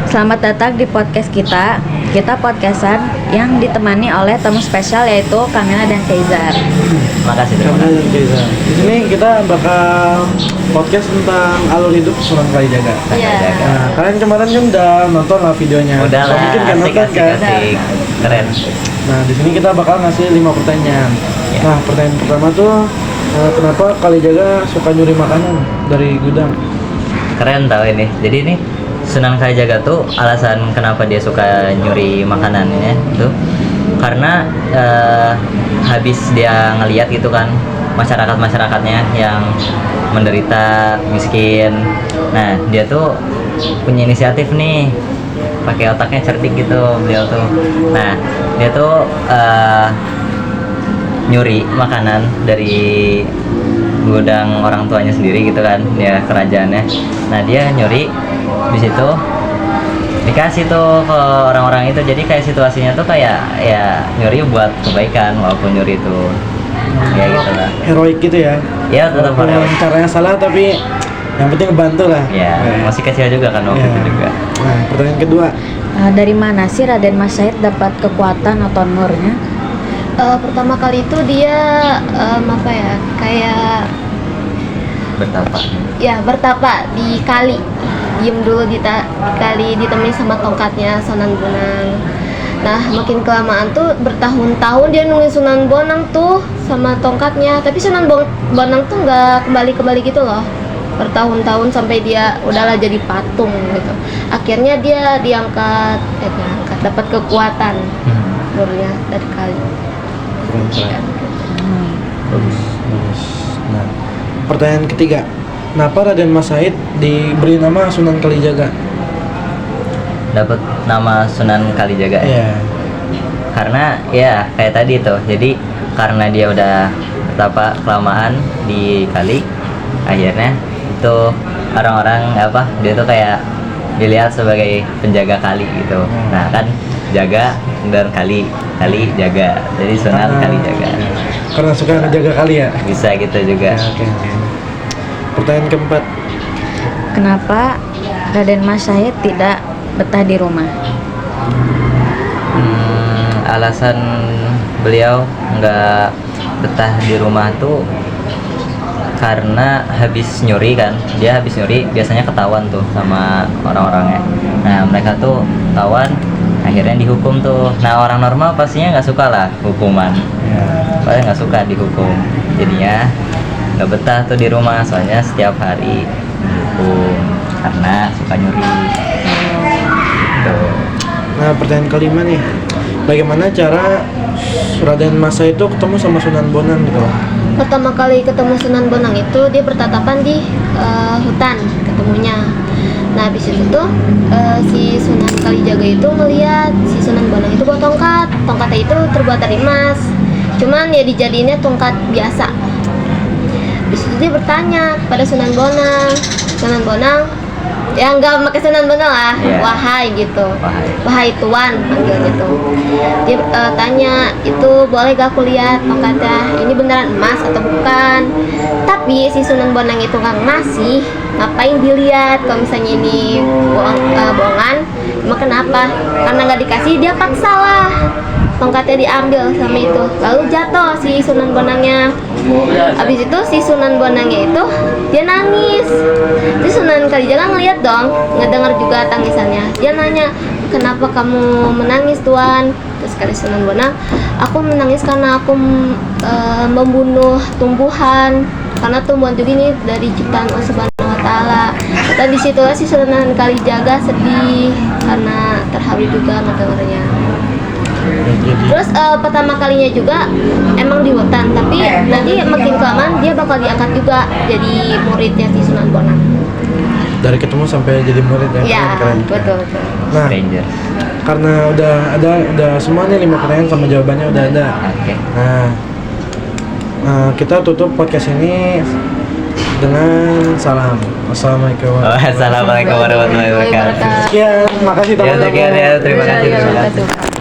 Selamat datang di podcast kita. Kita podcastan yang ditemani oleh tamu spesial yaitu Kamila dan Kaizar. Makasih. Di sini kita bakal podcast tentang alur hidup Sunan Kalijaga. Iya. Nah, kalian kemarin kan udah nonton lah videonya. Udah lah, Mungkin kan nonton kan? asik. Keren. Nah, di sini kita bakal ngasih 5 pertanyaan. Ya. Nah, pertanyaan pertama tuh kenapa Kalijaga suka nyuri makanan dari gudang? Keren tau ini. Jadi ini Sunan Kalijaga tuh alasan kenapa dia suka nyuri makanannya tuh karena habis dia ngeliat gitu kan masyarakatnya yang menderita miskin. Nah dia tuh punya inisiatif nih, pakai otaknya cerdik gitu beliau tuh. Nah dia tuh nyuri makanan dari gudang orang tuanya sendiri gitu kan, dia kerajaannya. Nah dia nyuri di situ, dikasih tuh ke orang-orang itu. Jadi kayak situasinya tuh kayak ya nyuri buat kebaikan walaupun nyuri itu ya gitu lah. Heroik gitu ya? Ya tetap Walaupun heroik. caranya salah tapi yang penting ngebantu lah. Ya masih kecil juga kan waktu itu juga. Nah, pertanyaan kedua. Dari mana sih Raden Mas Syahid dapat kekuatan atau nurnya? Pertama kali itu dia kayak bertapa di kali, diem dulu di kali, ditemani sama tongkatnya Sunan Bonang. Nah makin kelamaan tuh bertahun-tahun dia nungguin Sunan Bonang tuh sama tongkatnya, tapi Sunan Bonang tuh nggak kembali gitu loh, bertahun-tahun sampai dia udahlah jadi patung gitu. Akhirnya dia diangkat dapat kekuatan nurnya dari kali. Bagus. Nah, pertanyaan ketiga. Kenapa Raden Mas Syahid diberi nama Sunan Kalijaga? Dapat nama Sunan Kalijaga ya. Iya. Karena ya kayak tadi tuh, jadi karena dia udah bertapa kelamaan di kali, akhirnya itu orang-orang dia tuh kayak dilihat sebagai penjaga kali gitu. Nah kan jaga dan kali jaga, jadi Sunan Kalijaga. Karena suka ngejaga kali ya? Bisa gitu juga. Oke. Pertanyaan keempat. Kenapa Raden Mas Syahid tidak betah di rumah? Alasan beliau nggak betah di rumah tuh karena habis nyuri kan. Dia habis nyuri biasanya ketahuan tuh sama orang-orangnya. Nah mereka tuh ketahuan, akhirnya dihukum tuh. Nah orang normal pastinya nggak suka lah hukuman, paling nggak suka dihukum. Jadinya nggak betah tuh di rumah, soalnya setiap hari dihukum karena suka nyuri gitu. Nah, pertanyaan kelima nih. Bagaimana cara Raden Mas Syahid itu ketemu sama Sunan Bonang gitu? Pertama kali ketemu Sunan Bonang itu dia bertatapan di hutan ketemunya. Nah habis itu tuh si Sunan Kalijaga itu melihat si Sunan Bonang itu bawa tongkat. Tongkatnya itu terbuat dari emas, cuman ya dijadiinnya tongkat biasa. Habis itu dia bertanya kepada Sunan Bonang, ya enggak pakai Sunan Bonang lah, Yeah. wahai gitu, Wahai. wahai tuan panggilnya tuh. Dia tanya, itu boleh gak aku lihat tongkatnya, ini beneran emas atau bukan? Tapi si Sunan Bonang itu kan masih ngapain dilihat kalau misalnya ini bohongan? Emang kenapa? Karena nggak dikasih, dia paksa lah tongkatnya diambil sama itu, lalu jatuh si Sunan Bonangnya. Habis itu si Sunan Bonangnya itu dia nangis. Si Sunan Kalijaga ngeliat dong, ngedengar juga tangisannya. Dia nanya, kenapa kamu menangis tuan? Terus kata Sunan Bonang, aku menangis karena aku membunuh tumbuhan, karena tumbuhan juga ini dari ciptaan Allah Subhanahu wa Ta'ala. Dan disitulah si Sunan Kalijaga sedih karena terharu juga ngedengarnya. Terus pertama kalinya juga emang di hutan, tapi nanti makin kelamaan dia bakal diangkat juga jadi muridnya si Sunan Bonang. Dari ketemu sampai jadi murid ya? Iya, Keren. betul. Nah, Stranger. karena udah semuanya 5 pertanyaan sama jawabannya udah ada. Oke. Nah, kita tutup podcast ini dengan salam. Wassalamualaikum Assalamualaikum warahmatullahi wabarakatuh. Sekian, makasih Ya, teman-teman. sekian ya, terima kasih. Terima kasih.